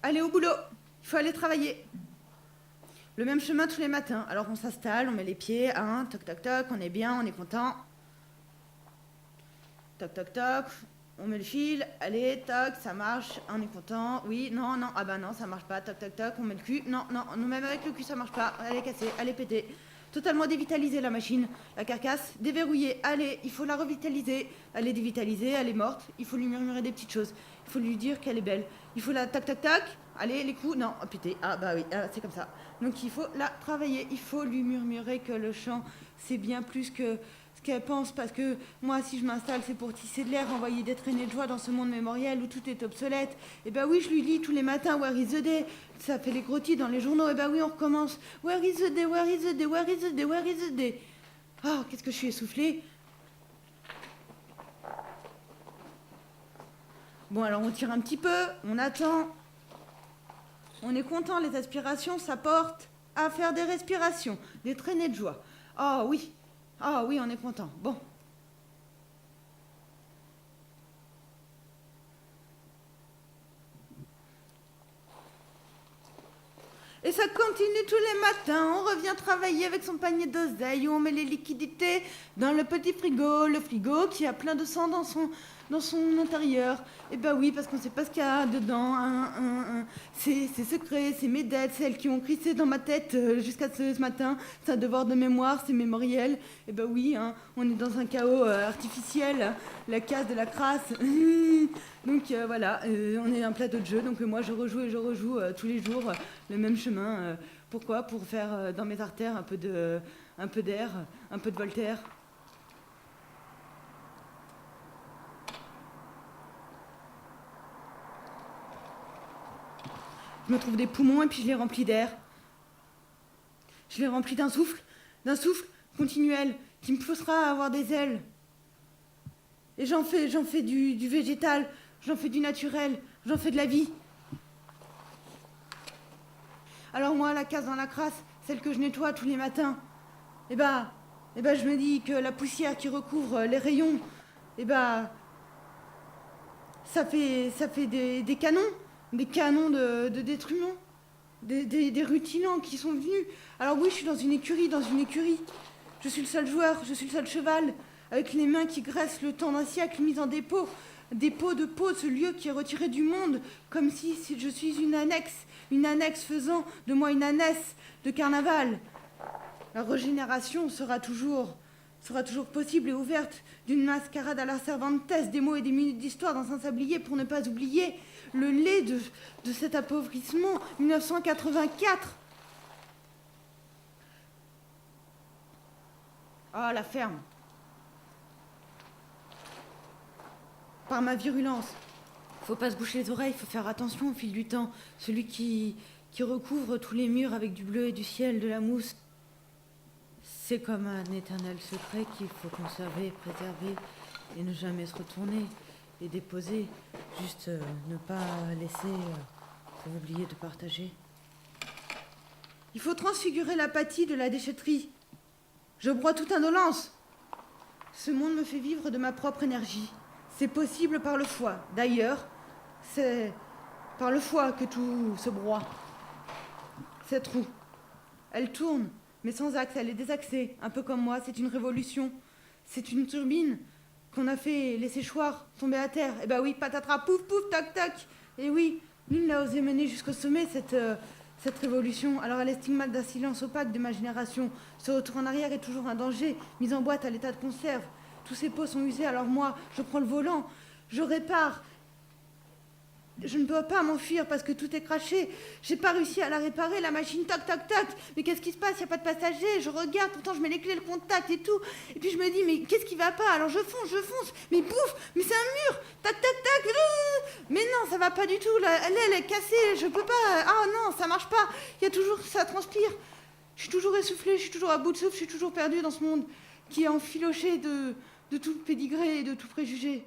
aller au boulot. Il faut aller travailler. Le même chemin tous les matins. Alors on s'installe, on met les pieds, toc toc toc, on est bien, on est content. Toc toc toc, on met le fil, allez, toc, ça marche, on est content, oui, non, non, ah bah non, ça marche pas, toc toc toc, on met le cul, non, non, même avec le cul ça marche pas, elle est cassée, elle est pétée. Totalement dévitalisée la machine, la carcasse, déverrouillée, allez, il faut la revitaliser, elle est dévitalisée, elle est morte, il faut lui murmurer des petites choses, il faut lui dire qu'elle est belle, il faut la tac tac tac, allez, les coups, non, oh, pété, ah bah oui, c'est comme ça. Donc il faut la travailler, il faut lui murmurer que le chant c'est bien plus que ce qu'elle pense, parce que moi si je m'installe c'est pour tisser de l'air, envoyer des traînées de joie dans ce monde mémoriel où tout est obsolète. Et ben oui, je lui lis tous les matins Where is the day, ça fait les grottis dans les journaux. Et ben oui, on recommence Where is the day, where is the day, where is the day, where is the day. Oh, qu'est-ce que je suis essoufflée. Bon, alors on tire un petit peu, on attend, on est content, les aspirations ça porte à faire des respirations, des traînées de joie. Oh oui. Ah oui, on est content. Bon. Et ça continue tous les matins. On revient travailler avec son panier d'oseille où on met les liquidités dans le petit frigo. Le frigo qui a plein de sang dans son intérieur. Et bah oui, parce qu'on sait pas ce qu'il y a dedans. C'est secret, c'est mes dettes, celles qui ont crissé dans ma tête jusqu'à ce matin. C'est un devoir de mémoire, c'est mémoriel. Et bah oui, on est dans un chaos artificiel. La casse de la crasse. Donc voilà, on est un plateau de jeu. Donc moi je rejoue et je rejoue tous les jours le même chemin. Pourquoi ? Pour faire dans mes artères un peu d'air, un peu de Voltaire. Je me trouve des poumons et puis je les remplis d'air. Je les remplis d'un souffle continuel qui me poussera à avoir des ailes. Et j'en fais du végétal, j'en fais du naturel, j'en fais de la vie. Alors moi, la case dans la crasse, celle que je nettoie tous les matins, je me dis que la poussière qui recouvre les rayons, ça fait des canons de détrument, des rutilants qui sont venus. Alors oui, je suis dans une écurie. Je suis le seul joueur, je suis le seul cheval, avec les mains qui graissent le temps d'un siècle mis en dépôt. Dépôt de peau, ce lieu qui est retiré du monde, comme si je suis une annexe faisant de moi une ânesse de carnaval. La régénération sera toujours possible et ouverte d'une mascarade à la Cervantes, des mots et des minutes d'histoire dans un sablier pour ne pas oublier le lait de cet appauvrissement 1984. Ah, la ferme. Par ma virulence. Faut pas se boucher les oreilles, faut faire attention au fil du temps. Celui qui recouvre tous les murs avec du bleu et du ciel, de la mousse. C'est comme un éternel secret qu'il faut conserver, préserver et ne jamais se retourner et déposer. Juste ne pas laisser pour oublier de partager. Il faut transfigurer l'apathie de la déchetterie. Je broie toute indolence. Ce monde me fait vivre de ma propre énergie. C'est possible par le foie. D'ailleurs, c'est par le foie que tout se broie. Cette roue, elle tourne, mais sans axe, elle est désaxée. Un peu comme moi, c'est une révolution. C'est une turbine qu'on a fait les séchoirs tomber à terre. Et bah oui, patatras, pouf, pouf, tac, tac. Et oui, nul n'a osé mener jusqu'au sommet cette révolution. Alors elle est stigmate d'un silence opaque de ma génération. Ce retour en arrière est toujours un danger, mis en boîte à l'état de conserve. Tous ces pots sont usés, alors moi, je prends le volant, je répare. Je ne peux pas m'enfuir parce que tout est craché. J'ai pas réussi à la réparer, la machine, tac, tac, tac. Mais qu'est-ce qui se passe ? Il n'y a pas de passager. Je regarde, pourtant je mets les clés, le contact et tout. Et puis je me dis, mais qu'est-ce qui va pas ? Alors je fonce. Mais pouf, mais c'est un mur. Tac, tac, tac. Mais non, ça va pas du tout. Elle est cassée, je peux pas. Ah non, ça marche pas. Il y a toujours, ça transpire. Je suis toujours essoufflée, je suis toujours à bout de souffle, je suis toujours perdue dans ce monde qui est enfiloché de tout pédigré et de tout préjugé.